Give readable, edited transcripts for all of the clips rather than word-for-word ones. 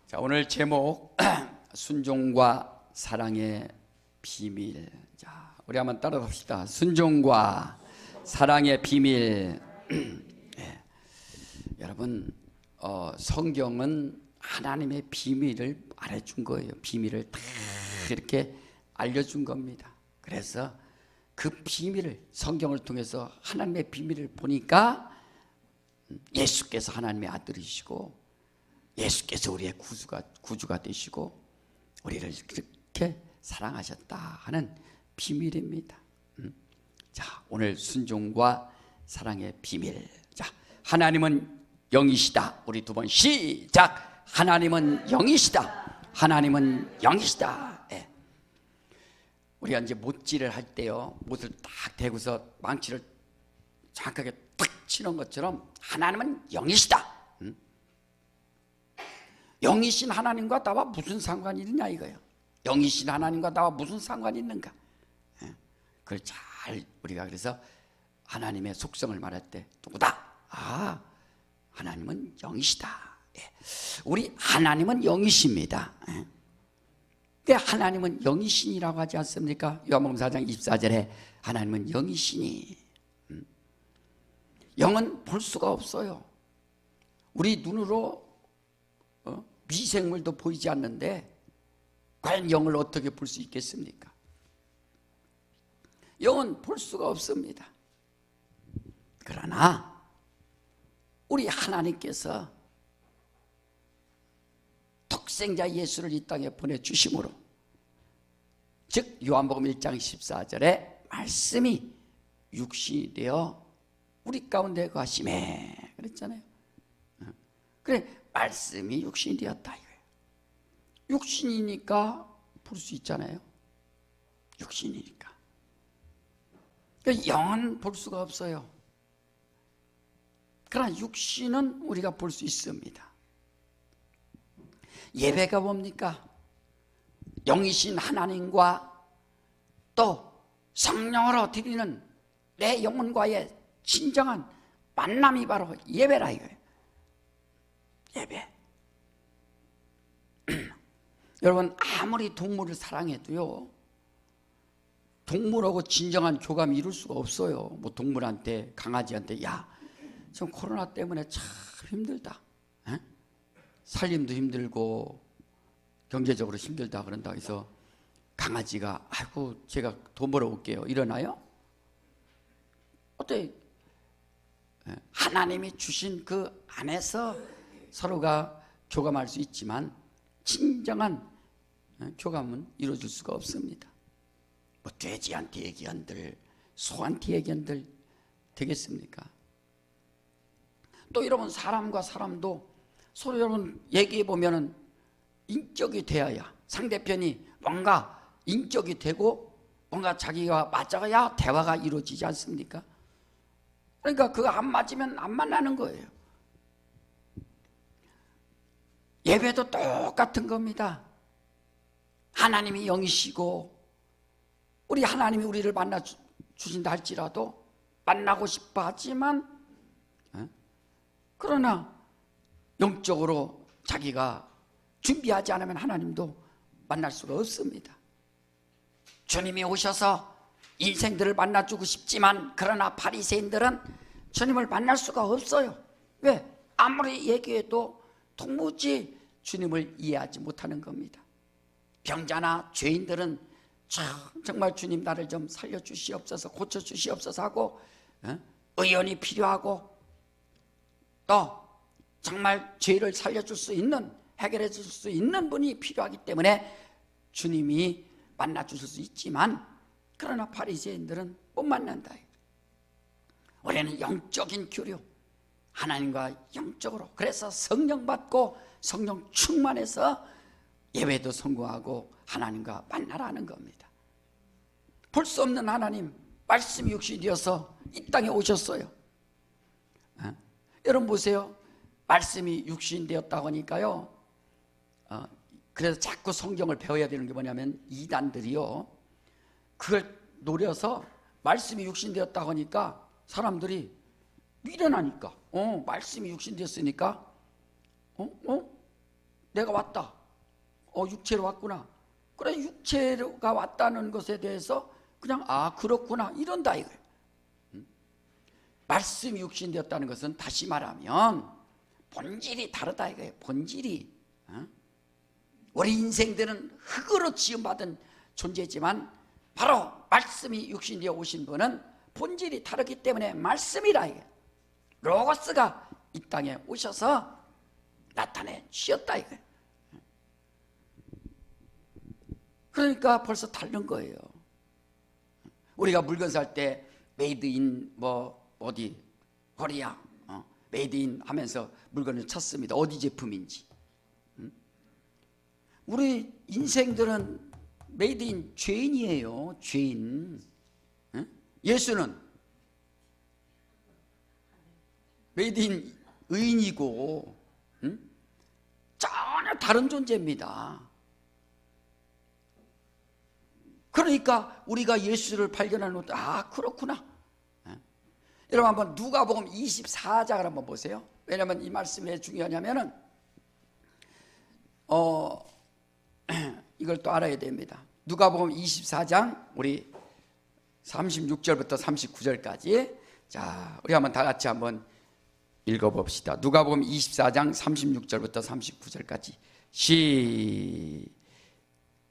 자, 오늘 제목 순종과 사랑의 비밀. 자, 우리 한번 따라 봅시다. 순종과 사랑의 비밀. 네. 여러분, 성경은 하나님의 비밀을 말해준 거예요. 비밀을 다 이렇게 알려준 겁니다. 그래서 그 비밀을 성경을 통해서 하나님의 비밀을 보니까 예수께서 하나님의 아들이시고 예수께서 우리의 구주가 되시고 우리를 그렇게 사랑하셨다 하는 비밀입니다. 자, 오늘 순종과 사랑의 비밀. 자, 하나님은 영이시다. 우리 두 번 시작. 하나님은 영이시다. 하나님은 영이시다. 예. 우리가 이제 못질을 할 때요, 못을 딱 대고서 망치를 정확하게 탁 치는 것처럼 하나님은 영이시다. 영이신 하나님과 나와 무슨 상관이 있느냐 이거예요. 영이신 하나님과 나와 무슨 상관이 있는가? 그걸 잘 우리가 그래서 하나님의 속성을 말할 때 누구다? 아, 하나님은 영이시다. 우리 하나님은 영이십니다. 근데 하나님은 영이신이라고 하지 않습니까? 요한복음 4장 24절에 하나님은 영이시니. 영은 볼 수가 없어요. 우리 눈으로 미생물도 보이지 않는데 과연 영을 어떻게 볼 수 있겠습니까? 영은 볼 수가 없습니다. 그러나 우리 하나님께서 독생자 예수를 이 땅에 보내주심으로, 즉 요한복음 1장 14절에 말씀이 육신이 되어 우리 가운데 거하시매 그랬잖아요. 그래, 말씀이 육신이 되었다 이거예요. 육신이니까 볼 수 있잖아요. 육신이니까. 그러니까 영은 볼 수가 없어요. 그러나 육신은 우리가 볼 수 있습니다. 예배가 뭡니까? 영이신 하나님과 또 성령으로 드리는 내 영혼과의 진정한 만남이 바로 예배라 이거예요. 예배. 여러분, 아무리 동물을 사랑해도요, 동물하고 진정한 교감이 이룰 수가 없어요. 뭐 동물한테, 강아지한테, 야, 지금 코로나 때문에 참 힘들다. 에? 살림도 힘들고 경제적으로 힘들다 그런다 해서 강아지가 아이고 제가 돈 벌어올게요 이러나요? 어때? 하나님이 주신 그 안에서 서로가 교감할 수 있지만 진정한 교감은 이루어질 수가 없습니다. 뭐 돼지한테 얘기한들 소한테 얘기한들 되겠습니까? 또 여러분, 사람과 사람도 서로 여러분 얘기해 보면은 인격이 되어야, 상대편이 뭔가 인격이 되고 뭔가 자기가 맞아야 대화가 이루어지지 않습니까? 그러니까 그거 안 맞으면 안 만나는 거예요. 예배도 똑같은 겁니다. 하나님이 영이시고 우리 하나님이 우리를 만나 주신다 할지라도 만나고 싶어 하지만 그러나 영적으로 자기가 준비하지 않으면 하나님도 만날 수가 없습니다. 주님이 오셔서 인생들을 만나주고 싶지만 그러나 바리새인들은 주님을 만날 수가 없어요. 왜? 아무리 얘기해도 도무지 주님을 이해하지 못하는 겁니다. 병자나 죄인들은 정말 주님 나를 좀 살려주시옵소서, 고쳐주시옵소서 하고 의원이 필요하고 또 정말 죄를 살려줄 수 있는, 해결해 줄 수 있는 분이 필요하기 때문에 주님이 만나주실 수 있지만 그러나 바리새인들은 못 만난다. 우리는 영적인 교류, 하나님과 영적으로, 그래서 성령 받고 성령 충만해서 예배도 성공하고 하나님과 만나라는 겁니다. 볼 수 없는 하나님, 말씀이 육신이 되어서 이 땅에 오셨어요. 여러분 보세요. 말씀이 육신이 되었다고 하니까요, 그래서 자꾸 성경을 배워야 되는 게 뭐냐면 이단들이요, 그걸 노려서 말씀이 육신이 되었다고 하니까 사람들이 미련하니까 말씀이 육신이 되었으니까 내가 왔다. 육체로 왔구나. 그래, 육체가 왔다는 것에 대해서 그냥 그렇구나 이런다 이거예요. 말씀이 육신 되었다는 것은 다시 말하면 본질이 다르다 이거예요. 본질이. 우리 인생들은 흙으로 지음받은 존재지만 바로 말씀이 육신 되어 오신 분은 본질이 다르기 때문에 말씀이라 이거예요. 로고스가 이 땅에 오셔서 나타내 주셨다 이거예요. 그러니까 벌써 다른 거예요. 우리가 물건 살 때 메이드 인 어디 코리아 메이드 인 하면서 물건을 찾습니다. 어디 제품인지. 우리 인생들은 메이드 인 죄인이에요. 죄인. 예수는 메이드 인 의인이고 전혀 다른 존재입니다. 그러니까 우리가 예수를 발견하는 것도 그렇구나. 여러분 한번 누가복음 24장을 한번 보세요. 왜냐하면 이 말씀이 왜 중요하냐면은 이걸 또 알아야 됩니다. 누가복음 24장 우리 36절부터 39절까지 자 우리 한번 다 같이 한번 읽어봅시다. 누가복음 24장 36절부터 39절까지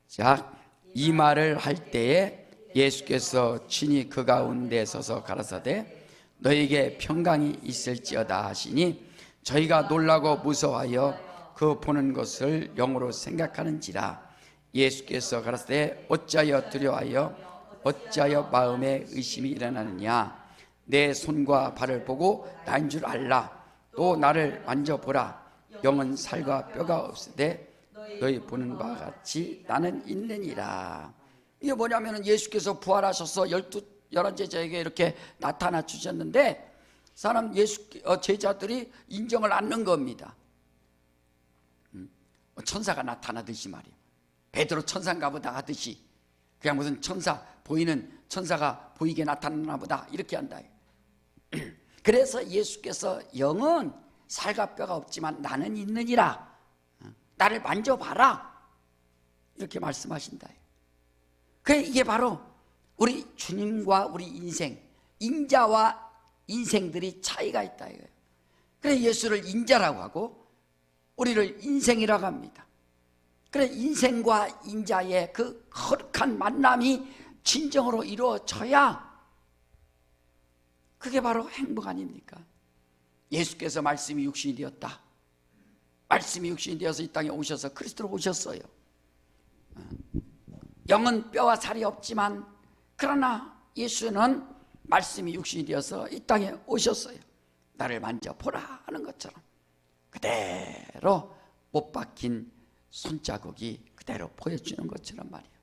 시작. 이 말을 할 때에 예수께서 친히 그 가운데 서서 가라사대 너에게 평강이 있을지어다 하시니 저희가 놀라고 무서워하여 그 보는 것을 영으로 생각하는지라. 예수께서 가라사대 어찌하여 두려워하여 어찌하여 마음에 의심이 일어나느냐. 내 손과 발을 보고 나인 줄 알라. 또 나를 만져보라. 영은 살과 뼈가 없으되 너희 보는 바와 같이 나는 있느니라. 이게 뭐냐면 예수께서 부활하셔서 11제자에게 이렇게 나타나 주셨는데 제자들이 인정을 않는 겁니다. 천사가 나타나듯이 말이에요. 베드로 천사인가 보다 하듯이 그냥 무슨 보이는 천사가 보이게 나타나나 보다 이렇게 한다. 그래서 예수께서 영은 살과 뼈가 없지만 나는 있느니라. 나를 만져봐라 이렇게 말씀하신다. 그래 이게 바로 우리 주님과 우리 인생 인자와 인생들이 차이가 있다 이거예요. 그래 예수를 인자라고 하고 우리를 인생이라고 합니다. 그래 인생과 인자의 그 거룩한 만남이 진정으로 이루어져야 그게 바로 행복 아닙니까? 예수께서 말씀이 육신이 되었다. 말씀이 육신이 되어서 이 땅에 오셔서 그리스도로 오셨어요. 영은 뼈와 살이 없지만 그러나 예수는 말씀이 육신이 되어서 이 땅에 오셨어요. 나를 만져보라 하는 것처럼 그대로 못 박힌 손자국이 그대로 보여주는 것처럼 말이에요.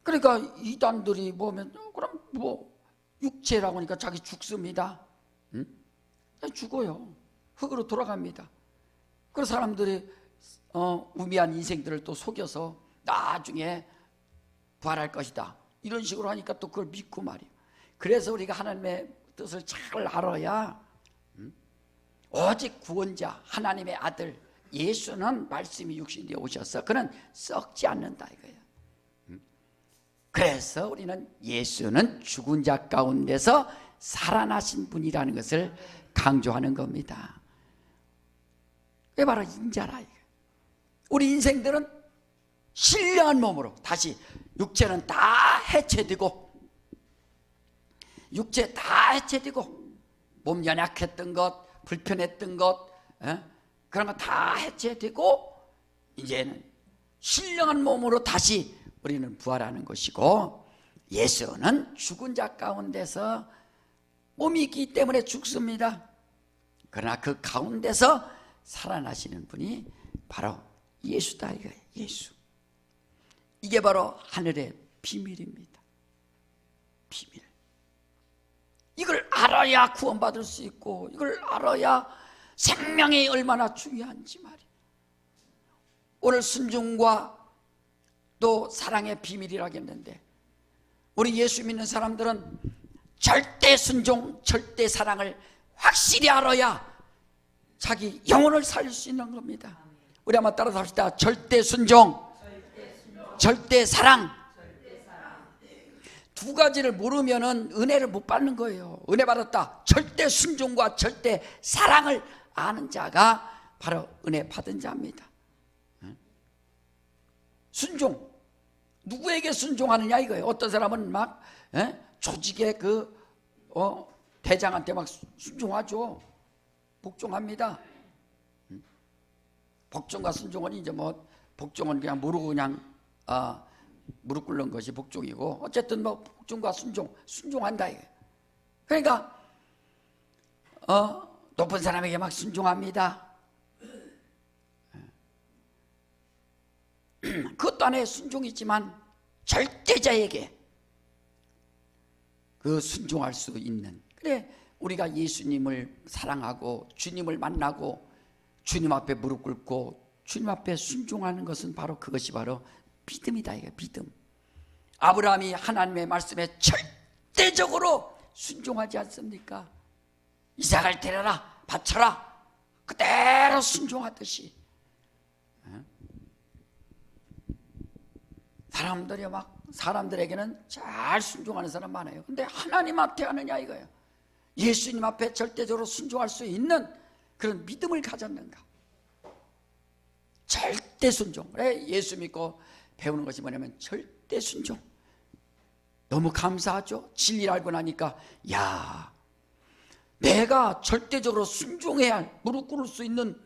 그러니까 이단들이 보면 그럼 육체라고 하니까 자기 죽습니다. 죽어요. 흙으로 돌아갑니다. 그래서 사람들이 우미한 인생들을 또 속여서 나중에 부활할 것이다 이런 식으로 하니까 또 그걸 믿고 말이에요. 그래서 우리가 하나님의 뜻을 잘 알아야 오직 구원자 하나님의 아들 예수는 말씀이 육신이 되어 오셔서 그는 썩지 않는다 이거예요. 그래서 우리는 예수는 죽은 자 가운데서 살아나신 분이라는 것을 강조하는 겁니다. 그게 바로 인자라 이거예요. 우리 인생들은 신령한 몸으로 다시 육체는 다 해체되고 육체 다 해체되고 몸 연약했던 것 불편했던 것 그런 거 다 해체되고 이제는 신령한 몸으로 다시 우리는 부활하는 것이고 예수는 죽은 자 가운데서 몸이 있기 때문에 죽습니다. 그러나 그 가운데서 살아나시는 분이 바로 예수다 이거예요. 예수. 이게 바로 하늘의 비밀입니다. 비밀. 이걸 알아야 구원받을 수 있고 이걸 알아야 생명이 얼마나 중요한지 말이에요. 오늘 순종과 또 사랑의 비밀이라고 했는데 우리 예수 믿는 사람들은 절대 순종, 절대 사랑을 확실히 알아야 자기 영혼을 살릴 수 있는 겁니다. 우리 한번 따라서 합시다. 절대 순종, 절대 사랑. 두 가지를 모르면은 은혜를 못 받는 거예요. 은혜 받았다. 절대 순종과 절대 사랑을 아는 자가 바로 은혜 받은 자입니다. 순종, 누구에게 순종하느냐 이거예요. 어떤 사람은 막 조직의 대장한테 막 순종하죠. 복종합니다. 복종과 순종은 이제 뭐 복종은 그냥 모르고 그냥 무릎 꿇는 것이 복종이고, 어쨌든 뭐 복종과 순종한다 이거예요. 그러니까 높은 사람에게 막 순종합니다. 그것도 하나의 순종이지만 절대자에게 그 순종할 수 있는, 그래 우리가 예수님을 사랑하고 주님을 만나고 주님 앞에 무릎 꿇고 주님 앞에 순종하는 것은 바로 그것이 바로 믿음이다. 이게 믿음. 아브라함이 하나님의 말씀에 절대적으로 순종하지 않습니까? 이삭을 데려라, 바쳐라, 그대로 순종하듯이. 사람들에게는 잘 순종하는 사람 많아요. 근데 하나님한테 하느냐 이거예요. 예수님 앞에 절대적으로 순종할 수 있는 그런 믿음을 가졌는가? 절대 순종. 그래, 예수 믿고 배우는 것이 뭐냐면 절대 순종. 너무 감사하죠. 진리를 알고 나니까, 야, 내가 절대적으로 순종해야 할, 무릎 꿇을 수 있는,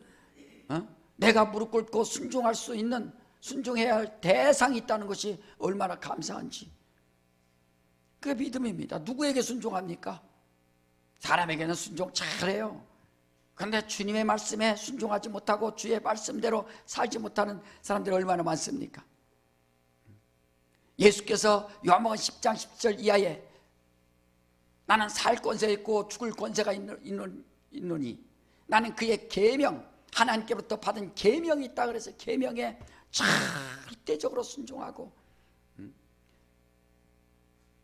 내가 무릎 꿇고 순종할 수 있는, 순종해야 할 대상이 있다는 것이 얼마나 감사한지. 그게 믿음입니다. 누구에게 순종합니까? 사람에게는 순종 잘해요. 그런데 주님의 말씀에 순종하지 못하고 주의 말씀대로 살지 못하는 사람들이 얼마나 많습니까? 예수께서 요한복음 10장 10절 이하에 나는 살 권세 있고 죽을 권세가 있노니 나는 그의 계명, 하나님께로부터 받은 계명이 있다. 그래서 계명에 절대적으로 순종하고,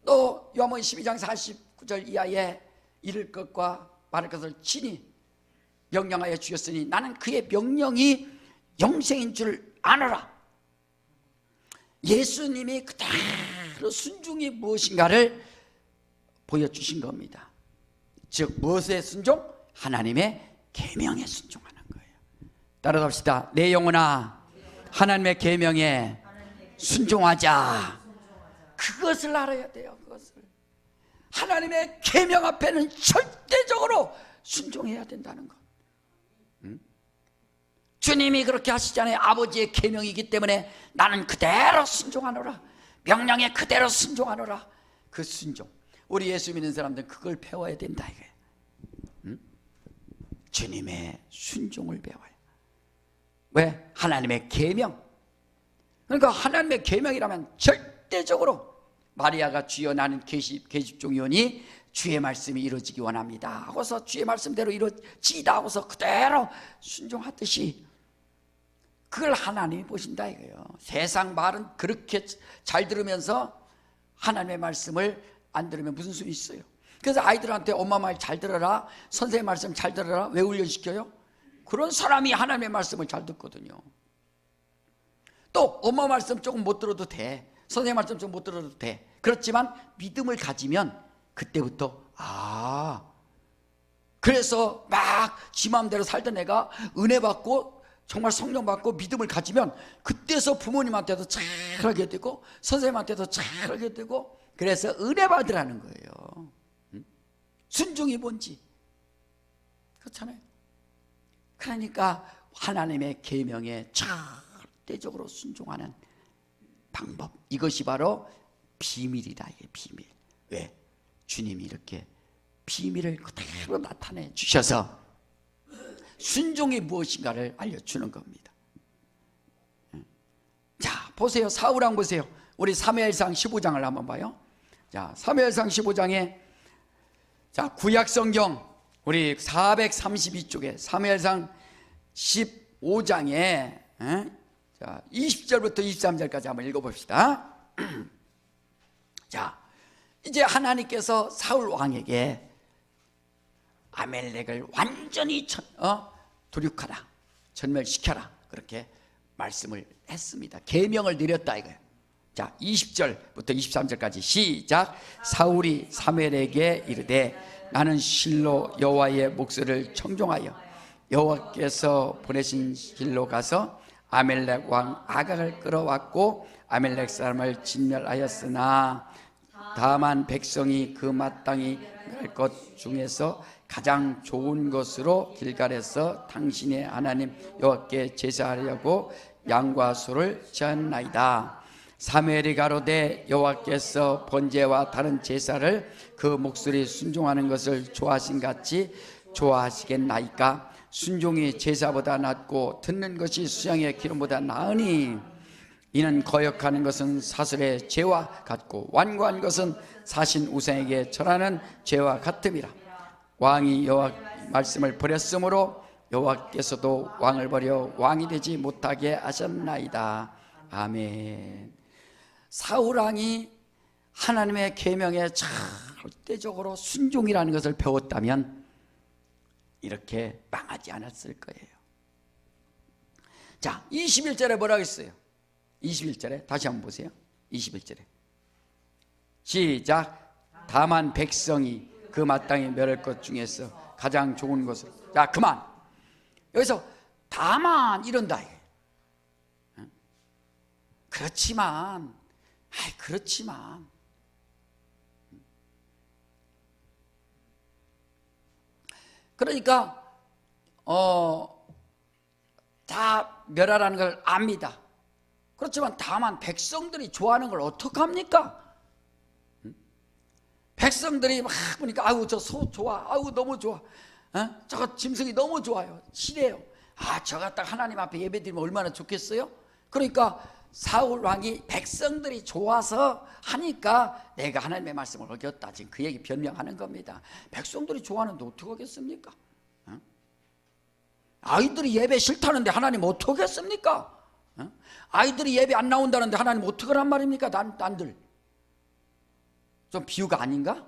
또 요한복음 12장 49절 이하에 이를 것과 말할 것을 친히 명령하여 주셨으니 나는 그의 명령이 영생인 줄 아노라. 예수님이 그대로 순종이 무엇인가를 보여주신 겁니다. 즉 무엇의 순종? 하나님의 계명에 순종하는 거예요. 따라합시다. 내 영혼아 하나님의 계명에 순종하자. 그것을 알아야 돼요. 그것을. 하나님의 계명 앞에는 절대적으로 순종해야 된다는 것. 주님이 그렇게 하시잖아요. 아버지의 계명이기 때문에 나는 그대로 순종하노라. 명령에 그대로 순종하노라. 그 순종. 우리 예수 믿는 사람들은 그걸 배워야 된다 이거예요. 주님의 순종을 배워요. 왜? 하나님의 계명. 그러니까 하나님의 계명이라면 절대적으로 마리아가 주여 나는 계집종이오니 주의 말씀이 이루어지기 원합니다 하고서 주의 말씀대로 이루어지다 하고서 그대로 순종하듯이 그걸 하나님이 보신다 이거예요. 세상 말은 그렇게 잘 들으면서 하나님의 말씀을 안 들으면 무슨 소용이 있어요. 그래서 아이들한테 엄마 말 잘 들어라, 선생님 말씀 잘 들어라 왜 훈련시켜요? 그런 사람이 하나님의 말씀을 잘 듣거든요. 또 엄마 말씀 조금 못 들어도 돼, 선생님 말씀 좀 못 들어도 돼. 그렇지만 믿음을 가지면 그때부터 그래서 막 지 마음대로 살던 애가 은혜 받고 정말 성령 받고 믿음을 가지면 그때서 부모님한테도 잘하게 되고 선생님한테도 잘하게 되고, 그래서 은혜 받으라는 거예요. 순종이 뭔지. 그렇잖아요. 그러니까 하나님의 계명에 절대적으로 순종하는 방법, 이것이 바로 비밀이다. 이게 비밀. 왜? 주님이 이렇게 비밀을 그대로 나타내 주셔서 순종이 무엇인가를 알려주는 겁니다. 자, 보세요. 사울왕 보세요. 우리 사무엘상 15장을 한번 봐요. 자, 사무엘상 15장에 자, 구약성경 우리 432쪽에 사무엘상 15장에 자, 20절부터 23절까지 한번 읽어봅시다. 자, 이제 하나님께서 사울 왕에게 아멜렉을 완전히 도륙하라, 전멸시켜라, 그렇게 말씀을 했습니다. 계명을 내렸다 이거예요. 자, 20절부터 23절까지 시작. 사울이 사무엘에게 이르되 나는 실로 여호와의 목소리를 청종하여 여호와께서 보내신 길로 가서 아멜렉 왕 아각을 끌어왔고 아멜렉 사람을 진멸하였으나 다만 백성이 그 마땅히 갈 것 중에서 가장 좋은 것으로 길갈에서 당신의 하나님 여호와께 제사하려고 양과 소를 지었나이다. 사무엘이 가로되 여호와께서 번제와 다른 제사를 그 목소리 순종하는 것을 좋아하신 같이 좋아하시겠나이까? 순종이 제사보다 낫고 듣는 것이 수양의 기름보다 나으니 이는 거역하는 것은 사슬의 죄와 같고 완고한 것은 사신 우상에게 절하는 죄와 같음이라. 왕이 여호와 말씀을 버렸으므로 여호와께서도 왕을 버려 왕이 되지 못하게 하셨나이다. 아멘. 사울 왕이 하나님의 계명에 절대적으로 순종이라는 것을 배웠다면 이렇게 망하지 않았을 거예요. 자, 21절에 뭐라고 했어요? 21절에 다시 한번 보세요. 21절에 시작. 다만 백성이 그 마땅히 멸할 것 중에서 가장 좋은 것을. 자, 그만. 여기서 다만 이런다. 그렇지만 그러니까 다 멸하라는 걸 압니다. 그렇지만 다만 백성들이 좋아하는 걸 어떡합니까? 백성들이 막 보니까 아우 저 소 좋아, 아우 너무 좋아, 저거 짐승이 너무 좋아요, 실해요. 저 갖다 하나님 앞에 예배드리면 얼마나 좋겠어요? 그러니까 사울 왕이 백성들이 좋아서 하니까 내가 하나님의 말씀을 어겼다, 지금 그 얘기 변명하는 겁니다. 백성들이 좋아하는데 어떡하겠습니까? 아이들이 예배 싫다는데 하나님 어떡하겠습니까? 아이들이 예배 안 나온다는데 하나님 어떡하란 말입니까? 난들 좀 비유가 아닌가?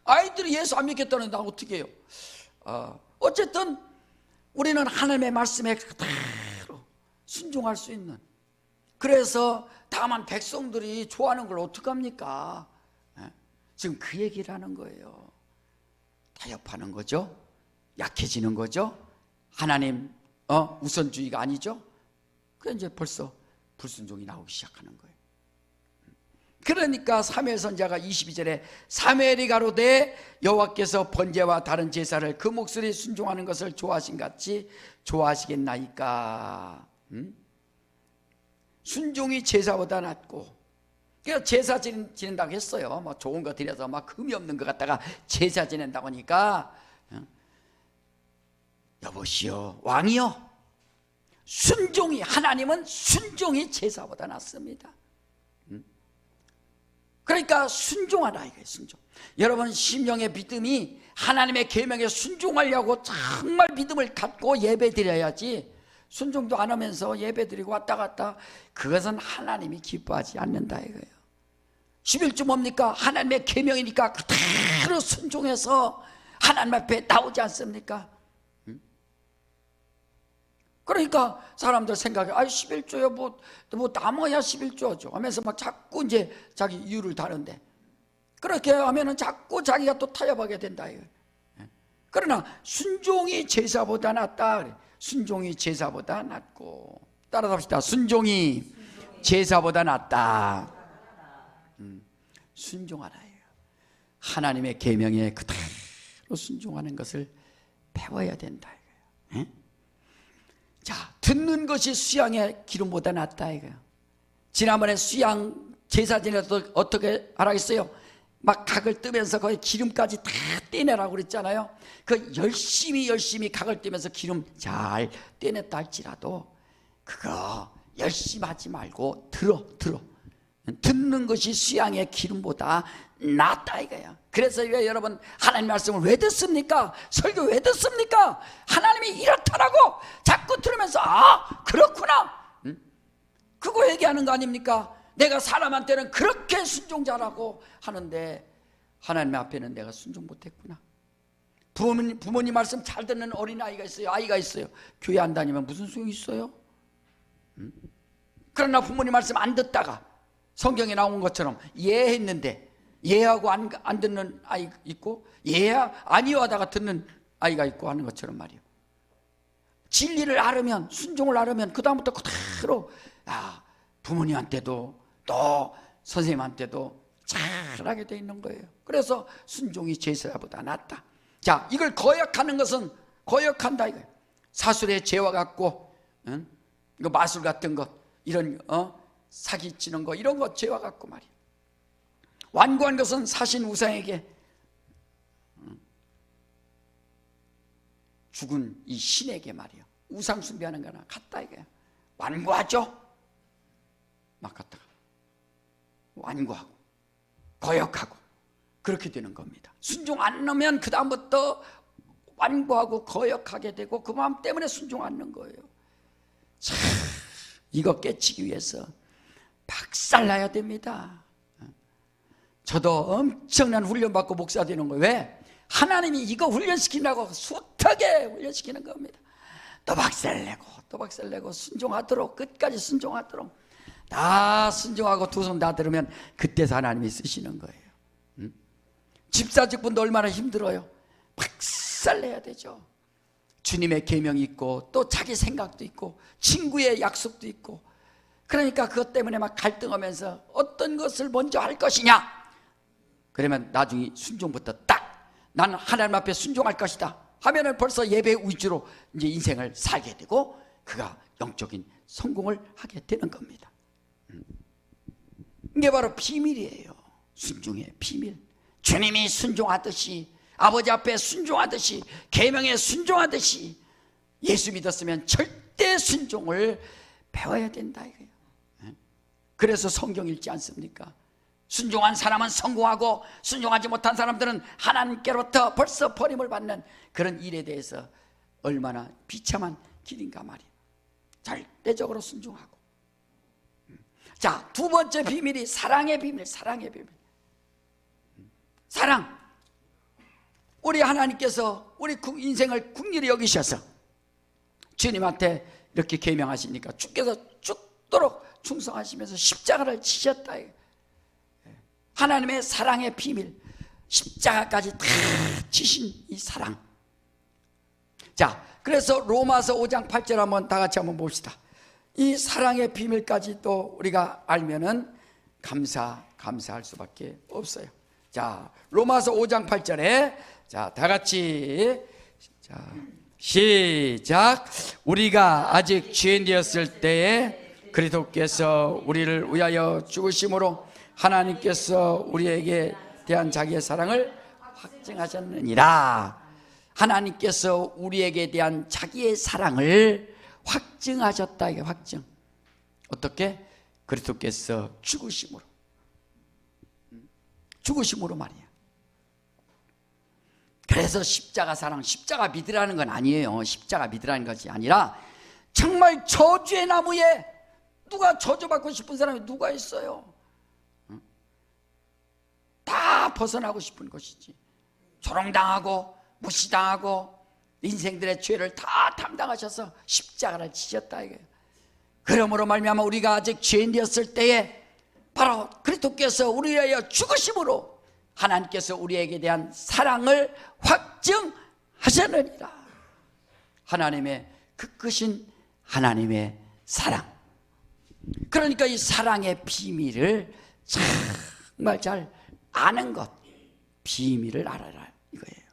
아이들이 예수 안 믿겠다는데 나 어떻게 해요? 어쨌든 우리는 하나님의 말씀에 그대로 순종할 수 있는, 그래서 다만 백성들이 좋아하는 걸 어떡합니까? 지금 그 얘기를 하는 거예요. 타협하는 거죠. 약해지는 거죠. 하나님 우선주의가 아니죠. 그 이제 벌써 불순종이 나오기 시작하는 거예요. 그러니까 사무엘 선지자가 22절에 사무엘이 가로되 여호와께서 번제와 다른 제사를 그 목소리에 순종하는 것을 좋아하신 같이 좋아하시겠나이까? 순종이 제사보다 낫고, 그래서 제사 지낸다고 했어요. 뭐 좋은 거 드려서 막 흠이 없는 거 갖다가 제사 지낸다고 하니까, 여보시오 왕이요, 순종이, 하나님은 순종이 제사보다 낫습니다. 그러니까 순종하라 이거예요. 순종. 여러분 심령의 믿음이 하나님의 계명에 순종하려고 정말 믿음을 갖고 예배 드려야지, 순종도 안 하면서 예배 드리고 왔다 갔다, 그것은 하나님이 기뻐하지 않는다 이거예요. 11조 뭡니까? 하나님의 계명이니까 그대로 순종해서 하나님 앞에 나오지 않습니까? 그러니까 사람들 생각해, 11조야 뭐 남아야 11조죠 하면서 막 자꾸 이제 자기 이유를 다는데, 그렇게 하면은 자꾸 자기가 또 타협하게 된다 이거. 그러나 순종이 제사보다 낫다 그래. 순종이 제사보다 낫고, 따라합시다. 순종이 제사보다 낫다. 순종하라. 하나님의 계명에 그대로 순종하는 것을 배워야 된다 이거예요. 자, 듣는 것이 수양의 기름보다 낫다 이거예요. 지난번에 수양 제사 지내서 어떻게 하라겠어요? 막 각을 뜨면서 거기 기름까지 다 떼내라고 그랬잖아요. 그 열심히 각을 뜨면서 기름 잘 떼냈다 할지라도 그거 열심히 하지 말고 들어. 듣는 것이 수양의 기름보다 낫다 이거야. 그래서 왜 여러분 하나님 말씀을 왜 듣습니까? 설교 왜 듣습니까? 하나님이 이렇다라고 자꾸 들으면서 그렇구나, 그거 얘기하는 거 아닙니까? 내가 사람한테는 그렇게 순종자라고 하는데 하나님 앞에는 내가 순종 못했구나. 부모님 말씀 잘 듣는 어린아이가 있어요. 아이가 있어요. 교회 안 다니면 무슨 소용이 있어요? 그러나 부모님 말씀 안 듣다가 성경에 나온 것처럼 예했는데 예하고 안 듣는 아이 있고 아니요 하다가 듣는 아이가 있고 하는 것처럼 말이에요. 진리를 알으면, 순종을 알으면 그 다음부터 그대로 부모님한테도 또 선생님한테도 잘하게 돼 있는 거예요. 그래서 순종이 제사보다 낫다. 자, 이걸 거역하는 것은 거역한다 이거예요. 사술의 죄와 같고, 이거 마술 같은 것, 이런 사기치는 거, 이런 것 죄와 같고 말이에요. 완고한 것은 사신 우상에게 죽은 이 신에게 말이에요. 우상 숭배하는 거나 같다 이거예요. 완고하죠? 막 갖다가 완고하고 거역하고 그렇게 되는 겁니다. 순종 안 하면 그 다음부터 완고하고 거역하게 되고 그 마음 때문에 순종 안 하는 거예요. 참, 이거 깨치기 위해서 박살나야 됩니다. 저도 엄청난 훈련받고 목사 되는 거예요. 왜? 하나님이 이거 훈련시키려고 숱하게 훈련시키는 겁니다. 또 박살내고 순종하도록, 끝까지 순종하도록 다 순종하고 두 손 다 들으면 그때서 하나님이 쓰시는 거예요. 집사직분도 얼마나 힘들어요. 박살내야 되죠. 주님의 계명이 있고 또 자기 생각도 있고 친구의 약속도 있고, 그러니까 그것 때문에 막 갈등하면서 어떤 것을 먼저 할 것이냐, 그러면 나중에 순종부터 딱 나는 하나님 앞에 순종할 것이다 하면은 벌써 예배 위주로 이제 인생을 살게 되고 그가 영적인 성공을 하게 되는 겁니다. 이게 바로 비밀이에요. 순종의 비밀. 주님이 순종하듯이, 아버지 앞에 순종하듯이, 계명에 순종하듯이 예수 믿었으면 절대 순종을 배워야 된다 이거예요. 그래서 성경 읽지 않습니까? 순종한 사람은 성공하고 순종하지 못한 사람들은 하나님께로부터 벌써 버림을 받는 그런 일에 대해서 얼마나 비참한 길인가 말이에요. 절대적으로 순종하고. 자, 두 번째 비밀이 사랑의 비밀. 사랑의 비밀. 사랑. 우리 하나님께서 우리 인생을 긍휼히 여기셔서 주님한테 이렇게 계명하시니까 주께서 죽도록 충성하시면서 십자가를 지셨다. 하나님의 사랑의 비밀, 십자가까지 다 지신 이 사랑. 자, 그래서 로마서 5장 8절 한번 다 같이 한번 봅시다. 이 사랑의 비밀까지 또 우리가 알면은 감사할 수밖에 없어요. 자, 로마서 5장 8절에 자, 다 같이 자, 시작. 우리가 아직 죄인되었을 때에 그리스도께서 우리를 위하여 죽으심으로 하나님께서 우리에게 대한 자기의 사랑을 확증하셨느니라. 하나님께서 우리에게 대한 자기의 사랑을 확증하셨다. 이게 확증. 어떻게? 그리스도께서 죽으심으로 말이야. 그래서 십자가 사랑, 십자가 믿으라는 건 아니에요. 십자가 믿으라는 것이 아니라 정말 저주의 나무에 누가 저주받고 싶은 사람이 누가 있어요? 다 벗어나고 싶은 것이지. 조롱당하고 무시당하고 인생들의 죄를 다 담당하셔서 십자가를 지셨다 이거예요. 그러므로 말미암아 우리가 아직 죄인되었을 때에 바로 그리스도께서 우리를 위하여 죽으심으로 하나님께서 우리에게 대한 사랑을 확증하셨느니라. 하나님의 그 크신 하나님의 사랑. 그러니까 이 사랑의 비밀을 정말 잘 아는 것, 비밀을 알아라 이거예요.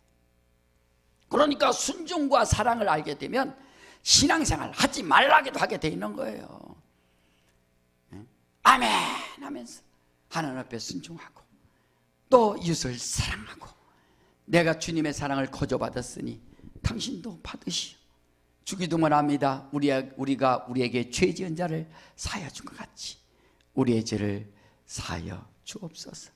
그러니까 순종과 사랑을 알게 되면 신앙생활 하지 말라기도 하게 돼 있는 거예요. 아멘 하면서 하나님 앞에 순종하고 또 이웃을 사랑하고, 내가 주님의 사랑을 거저받았으니 당신도 받으시오. 주기도문 합니다. 우리가 우리에게 죄 지은 자를 사하여 준 것 같이 우리의 죄를 사하여 주옵소서.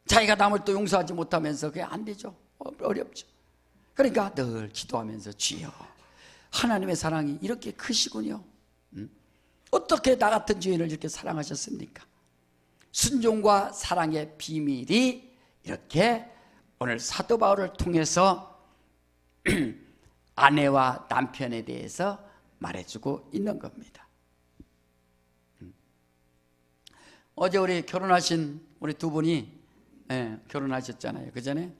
자기가 남을 또 용서하지 못하면서 그게 안 되죠. 어렵죠. 그러니까 늘 기도하면서 주여, 하나님의 사랑이 이렇게 크시군요. 어떻게 나 같은 죄인을 이렇게 사랑하셨습니까? 순종과 사랑의 비밀이 이렇게 오늘 사도 바울을 통해서 아내와 남편에 대해서 말해주고 있는 겁니다. 어제 우리 결혼하신 우리 두 분이 결혼하셨잖아요. 그 전에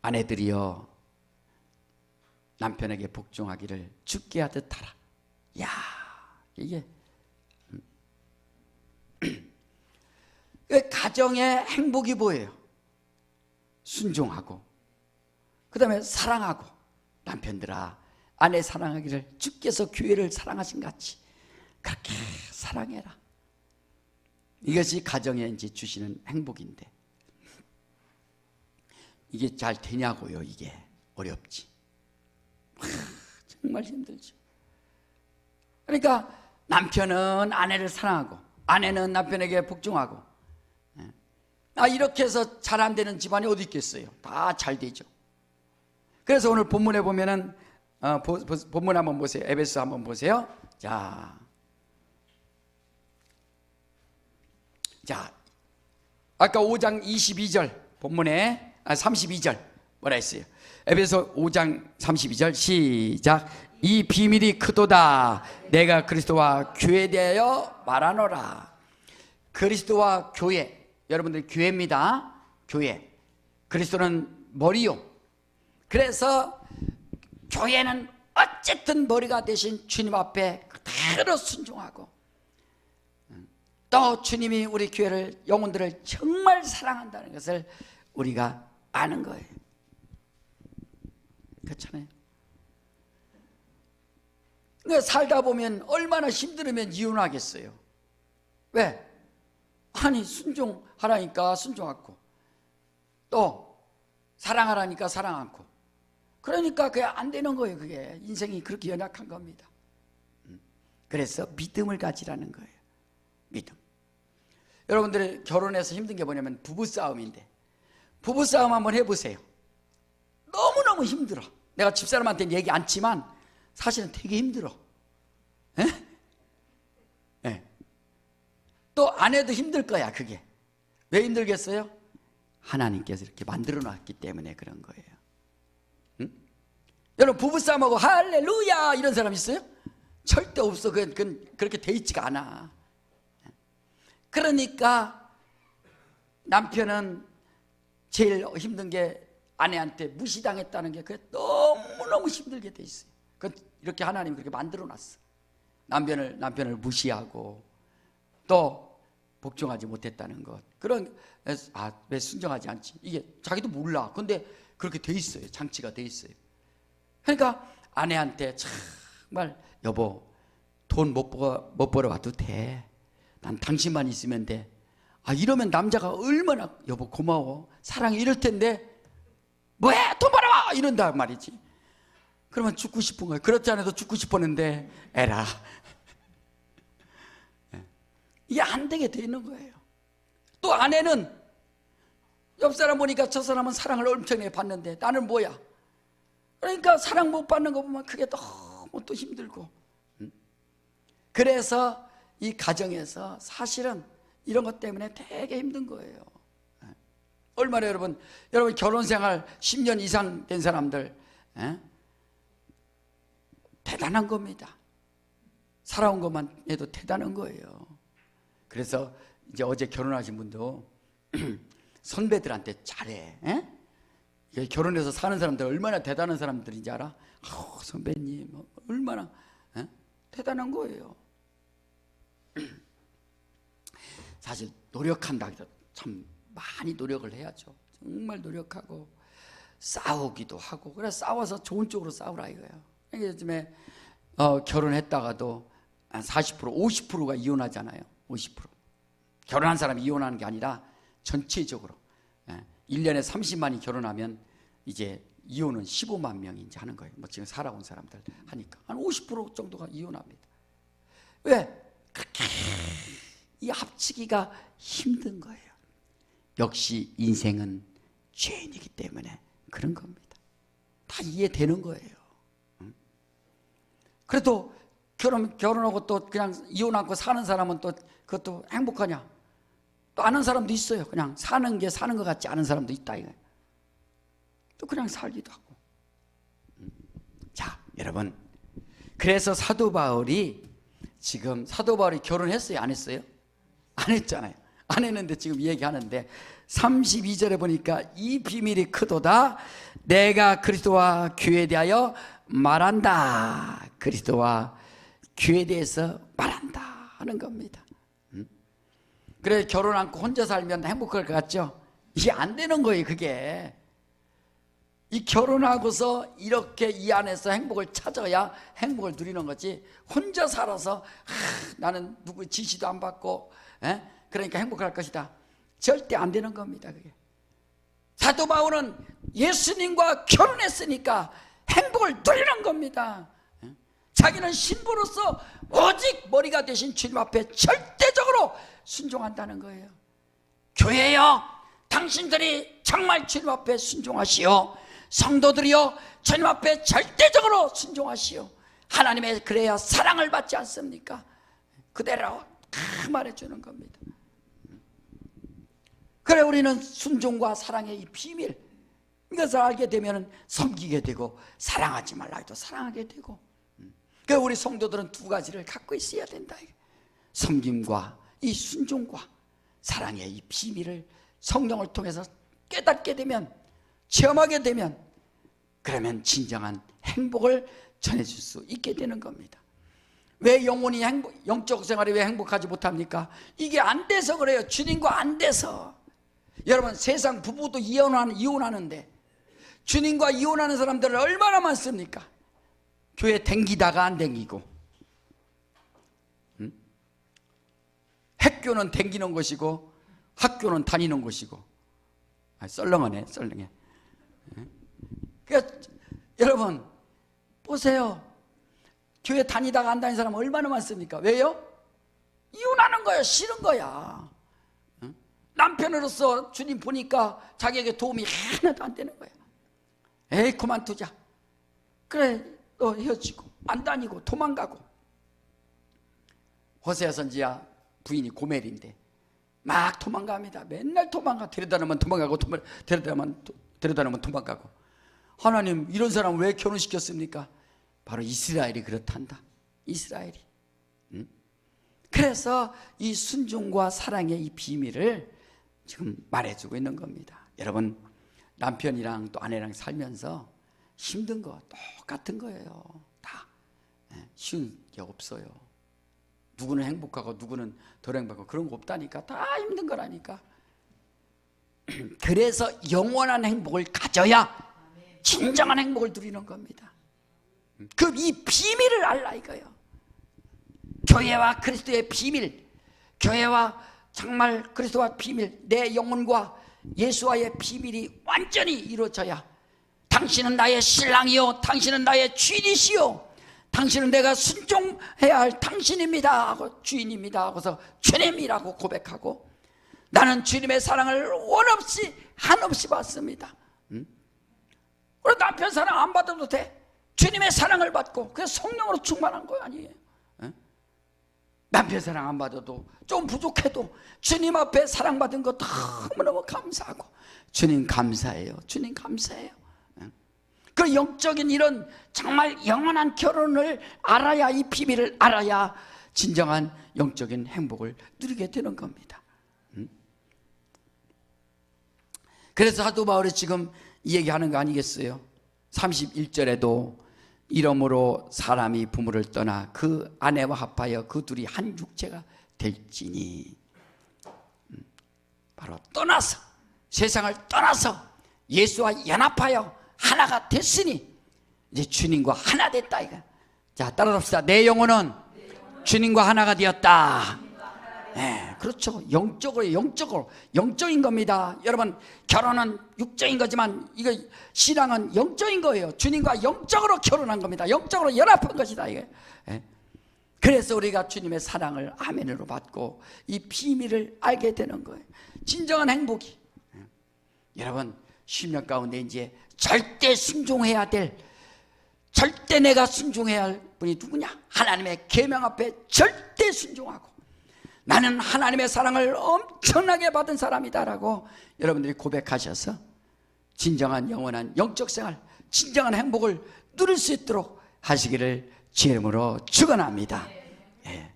아내들이여 남편에게 복종하기를 주께 하듯 하라. 야, 이게 가정의 행복이 뭐예요? 순종하고, 그 다음에 사랑하고. 남편들아, 아내 사랑하기를 주께서 교회를 사랑하신 같이 그렇게 사랑해라. 이것이 가정에 이제 주시는 행복인데, 이게 잘 되냐고요. 이게 어렵지. 정말 힘들죠. 그러니까 남편은 아내를 사랑하고 아내는 남편에게 복종하고, 이렇게 해서 잘 안 되는 집안이 어디 있겠어요? 다 잘 되죠. 그래서 오늘 본문에 보면은 본문 한번 보세요. 에베소 한번 보세요. 자, 아까 5장 22절 본문에 32절 뭐라 했어요? 에베소 5장 32절 시작. 이 비밀이 크도다. 내가 그리스도와 교회에 대하여 말하노라. 그리스도와 교회, 여러분들 교회입니다. 교회. 그리스도는 머리요. 그래서 교회는 어쨌든 머리가 되신 주님 앞에 그대로 순종하고, 또 주님이 우리 교회를, 영혼들을 정말 사랑한다는 것을 우리가 아는 거예요. 그렇잖아요. 그러니까 살다 보면 얼마나 힘들으면 이혼하겠어요. 왜? 아니, 순종하라니까 순종하고, 또 사랑하라니까 사랑 않고, 그러니까 그게 안 되는 거예요. 그게 인생이 그렇게 연약한 겁니다. 그래서 믿음을 가지라는 거예요. 믿음. 여러분들이 결혼해서 힘든 게 뭐냐면 부부싸움인데, 부부싸움 한번 해보세요. 너무너무 힘들어. 내가 집사람한테는 얘기 않지만 사실은 되게 힘들어. 또 아내도 힘들 거야. 그게 왜 힘들겠어요? 하나님께서 이렇게 만들어 놨기 때문에 그런 거예요. 응? 여러분, 부부싸움하고 할렐루야 이런 사람 있어요? 절대 없어. 그건 그렇게 돼 있지가 않아. 그러니까 남편은 제일 힘든 게 아내한테 무시당했다는 게, 그게 너무너무 힘들게 돼 있어요. 이렇게 하나님이 그렇게 만들어 놨어. 남편을 무시하고 또 복종하지 못했다는 것. 왜 순종하지 않지? 이게 자기도 몰라. 근데 그렇게 돼 있어요. 장치가 돼 있어요. 그러니까 아내한테 정말 여보, 돈 못 벌어 와도 돼. 난 당신만 있으면 돼. 이러면 남자가 얼마나 여보 고마워, 사랑해 이럴 텐데, 뭐해 돈 벌어와 이런단 말이지. 그러면 죽고 싶은 거예요. 그렇지 않아도 죽고 싶었는데 에라. 이게 안 되게 돼 있는 거예요. 또 아내는 옆 사람 보니까 저 사람은 사랑을 엄청나게 받는데 나는 뭐야? 그러니까 사랑 못 받는 거 보면 그게 너무 또 힘들고. 그래서 이 가정에서 사실은 이런 것 때문에 되게 힘든 거예요. 얼마나 여러분 결혼 생활 10년 이상 된 사람들 대단한 겁니다. 살아온 것만 해도 대단한 거예요. 그래서 이제 어제 결혼하신 분도 선배들한테 잘해. 결혼해서 사는 사람들 얼마나 대단한 사람들인지 알아? 선배님 얼마나 대단한 거예요. 사실 노력한다 해도 참 많이 노력을 해야죠. 정말 노력하고 싸우기도 하고, 그래 싸워서 좋은 쪽으로 싸우라 이거예요. 요즘에 결혼했다가도 한 40%, 50%가 이혼하잖아요. 50%. 결혼한 사람이 이혼하는 게 아니라 전체적으로 1년에 30만이 결혼하면 이제 이혼은 15만 명이 이제 하는 거예요. 뭐 지금 살아온 사람들 하니까 한 50% 정도가 이혼합니다. 왜? 그렇게 이 합치기가 힘든 거예요. 역시 인생은 죄인이기 때문에 그런 겁니다. 다 이해되는 거예요. 그래도 결혼하고 또 그냥 이혼하고 사는 사람은 또 그것도 행복하냐? 또 아는 사람도 있어요. 그냥 사는 게 사는 것 같지 않은 사람도 있다 이거예요. 또 그냥 살기도 하고. 자, 여러분, 그래서 사도 바울이 결혼했어요? 안 했어요? 안 했잖아요. 안 했는데 지금 얘기하는데 32절에 보니까 이 비밀이 크도다. 내가 그리스도와 교회에 대하여 말한다. 그리스도와 교회에 대해서 말한다 하는 겁니다. 그래, 결혼 않고 혼자 살면 행복할 것 같죠? 이게 안 되는 거예요. 그게 이 결혼하고서 이렇게 이 안에서 행복을 찾아야 행복을 누리는 거지, 혼자 살아서 나는 누구 지시도 안 받고 그러니까 행복할 것이다, 절대 안 되는 겁니다. 그게 사도 바울은 예수님과 결혼했으니까 행복을 누리는 겁니다. 자기는 신부로서 오직 머리가 되신 주님 앞에 절대적으로 순종한다는 거예요. 교회여, 당신들이 정말 주님 앞에 순종하시오. 성도들이여, 주님 앞에 절대적으로 순종하시오. 하나님의 그래야 사랑을 받지 않습니까? 그대로 말해주는 겁니다. 그래, 우리는 순종과 사랑의 이 비밀, 이것을 알게 되면 섬기게 되고, 사랑하지 말라 해도 사랑하게 되고. 그래서 우리 성도들은 두 가지를 갖고 있어야 된다. 섬김과 이 순종과 사랑의 이 비밀을 성령을 통해서 깨닫게 되면, 체험하게 되면, 그러면 진정한 행복을 전해줄 수 있게 되는 겁니다. 왜 영혼이 영적 생활이 왜 행복하지 못합니까? 이게 안 돼서 그래요. 주님과 안 돼서. 여러분, 세상 부부도 이혼하는데 주님과 이혼하는 사람들은 얼마나 많습니까? 교회 댕기다가 안 댕기고, 학교는 댕기는 것이고 학교는 다니는 것이고. 썰렁하네, 썰렁해. 그러니까 여러분 보세요. 교회 다니다가 안 다니는 사람 얼마나 많습니까? 왜요? 이혼하는 거야. 싫은 거야. 남편으로서 주님 보니까 자기에게 도움이 하나도 안 되는 거야. 에이, 그만두자. 그래, 또 헤어지고 안 다니고 도망가고. 호세아 선지자 부인이 고멜인데 막 도망갑니다. 맨날 도망가. 데려다 놓으면 도망가고, 데려다 놓으면 도망가고. 하나님, 이런 사람 왜 결혼시켰습니까? 바로 이스라엘이 그렇단다. 이스라엘이. 그래서 이 순종과 사랑의 이 비밀을 지금 말해주고 있는 겁니다. 여러분, 남편이랑 또 아내랑 살면서 힘든 거 똑같은 거예요. 다 쉬운 게 없어요. 누구는 행복하고 누구는 덜 행복하고 그런 거 없다니까. 다 힘든 거라니까. 그래서 영원한 행복을 가져야 진정한 행복을 누리는 겁니다. 그 이 비밀을 알라 이거예요. 교회와 그리스도의 비밀, 교회와 정말 그리스도와 비밀, 내 영혼과 예수와의 비밀이 완전히 이루어져야, 당신은 나의 신랑이요, 당신은 나의 주인이시요, 당신은 내가 순종해야 할 당신입니다 하고, 주인입니다 하고서 주님이라고 고백하고, 나는 주님의 사랑을 원없이 한없이 받습니다. 우리 남편 사랑 안 받아도 돼. 주님의 사랑을 받고 그래서 성령으로 충만한 거 아니에요. 남편 사랑 안 받아도 좀 부족해도 주님 앞에 사랑받은 거 너무너무 감사하고, 주님 감사해요, 주님 감사해요. 그 영적인 이런 정말 영원한 결혼을 알아야, 이 비밀을 알아야 진정한 영적인 행복을 누리게 되는 겁니다. 그래서 사도 바울이 지금 이 얘기하는 거 아니겠어요? 31절에도 이러므로 사람이 부모를 떠나 그 아내와 합하여 그 둘이 한 육체가 될지니. 바로 떠나서, 세상을 떠나서 예수와 연합하여 하나가 됐으니 이제 주님과 하나 됐다 이거. 자, 따라합시다. 내 영혼은 주님과 하나가 되었다. 네, 그렇죠. 영적인 겁니다. 여러분, 결혼은 육적인 거지만 이거 신앙은 영적인 거예요. 주님과 영적으로 결혼한 겁니다. 영적으로 연합한 것이다 이게. 네. 그래서 우리가 주님의 사랑을 아멘으로 받고 이 비밀을 알게 되는 거예요. 진정한 행복이. 여러분, 신명 가운데 이제 절대 순종해야 될, 절대 내가 순종해야 할 분이 누구냐? 하나님의 계명 앞에 절대 순종하고, 나는 하나님의 사랑을 엄청나게 받은 사람이다라고 여러분들이 고백하셔서 진정한 영원한 영적 생활, 진정한 행복을 누릴 수 있도록 하시기를 주의 이름으로 축원합니다. 예.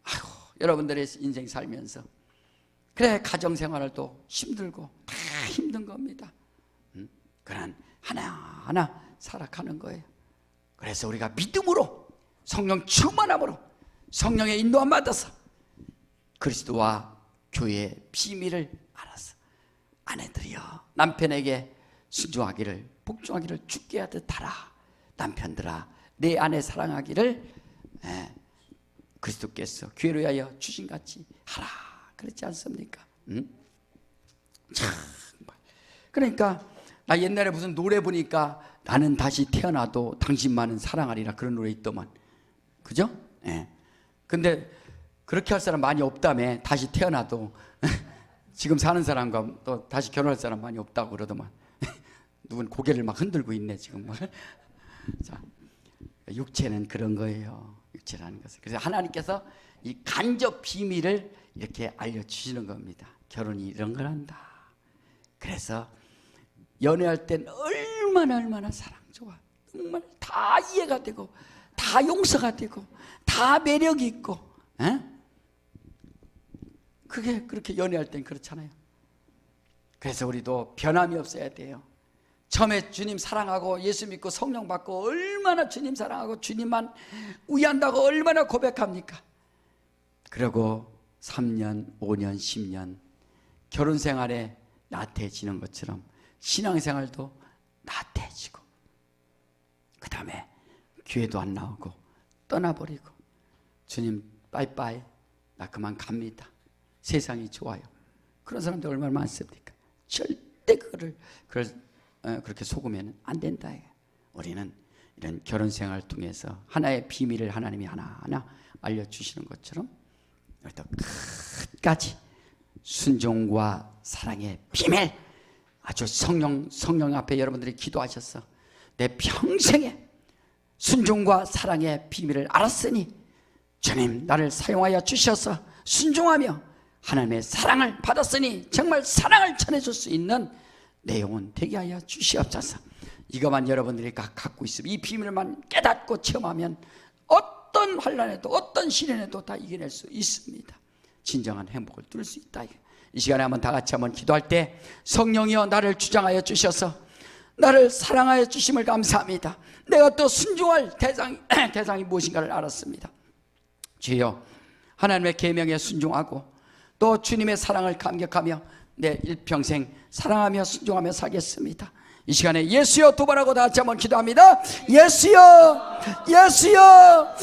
아이고, 여러분들의 인생 살면서 그래 가정생활도 힘들고 다 힘든 겁니다. 그런 하나하나 살아가는 거예요. 그래서 우리가 믿음으로 성령 충만함으로 성령의 인도함 받아서 그리스도와 교회의 비밀을 알아서 아내들이여 남편에게 순종하기를 복종하기를 죽게 하듯 하라. 남편들아 내 아내 사랑하기를 그리스도께서 교회를 위하여 주신같이 하라. 그렇지 않습니까? 참. 그러니까 나 옛날에 무슨 노래 보니까 나는 다시 태어나도 당신만은 사랑하리라 그런 노래 있더만. 그죠? 예. 근데 그렇게 할 사람 많이 없다며. 다시 태어나도 지금 사는 사람과 또 다시 결혼할 사람 많이 없다고 그러더만. 누군 고개를 막 흔들고 있네 지금. 자, 육체는 그런 거예요. 육체라는 것은. 그래서 하나님께서 이 간접 비밀을 이렇게 알려주시는 겁니다. 결혼이 이런 걸 한다. 그래서 연애할 땐 얼마나 사랑 좋아. 정말 다 이해가 되고 다 용서가 되고 다 매력이 있고. 에? 그게 그렇게 연애할 땐 그렇잖아요. 그래서 우리도 변함이 없어야 돼요. 처음에 주님 사랑하고 예수 믿고 성령 받고 얼마나 주님 사랑하고 주님만 위한다고 얼마나 고백합니까? 그리고 3년, 5년, 10년 결혼 생활에 나태해지는 것처럼 신앙생활도 나태해지고 그 다음에 교회도 안 나오고 떠나버리고 주님 빠이빠이 나 그만 갑니다. 세상이 좋아요. 그런 사람들 얼마나 많습니까? 절대 그렇게 속으면 안 된다. 우리는 이런 결혼 생활을 통해서 하나의 비밀을 하나님이 하나하나 알려주시는 것처럼 또 끝까지 순종과 사랑의 비밀, 아주 성령 앞에 여러분들이 기도하셔서 내 평생에 순종과 사랑의 비밀을 알았으니 주님 나를 사용하여 주셔서 순종하며 하나님의 사랑을 받았으니 정말 사랑을 전해줄 수 있는 내 영혼 되게 하여 주시옵소서. 이것만 여러분들이 갖고 있으면 이 비밀만 깨닫고 체험하면 어떤 환난에도 어떤 시련에도 다 이겨낼 수 있습니다. 진정한 행복을 누릴 수 있다. 이 시간에 한번 다 같이 한번 기도할 때 성령이여 나를 주장하여 주셔서 나를 사랑하여 주심을 감사합니다. 내가 또 순종할 대상이 무엇인가를 알았습니다. 주여 하나님의 계명에 순종하고 또 주님의 사랑을 감격하며 내 일평생 사랑하며 순종하며 살겠습니다. 이 시간에 예수여 두 번 하고 다 같이 한번 기도합니다. 예수여 예수여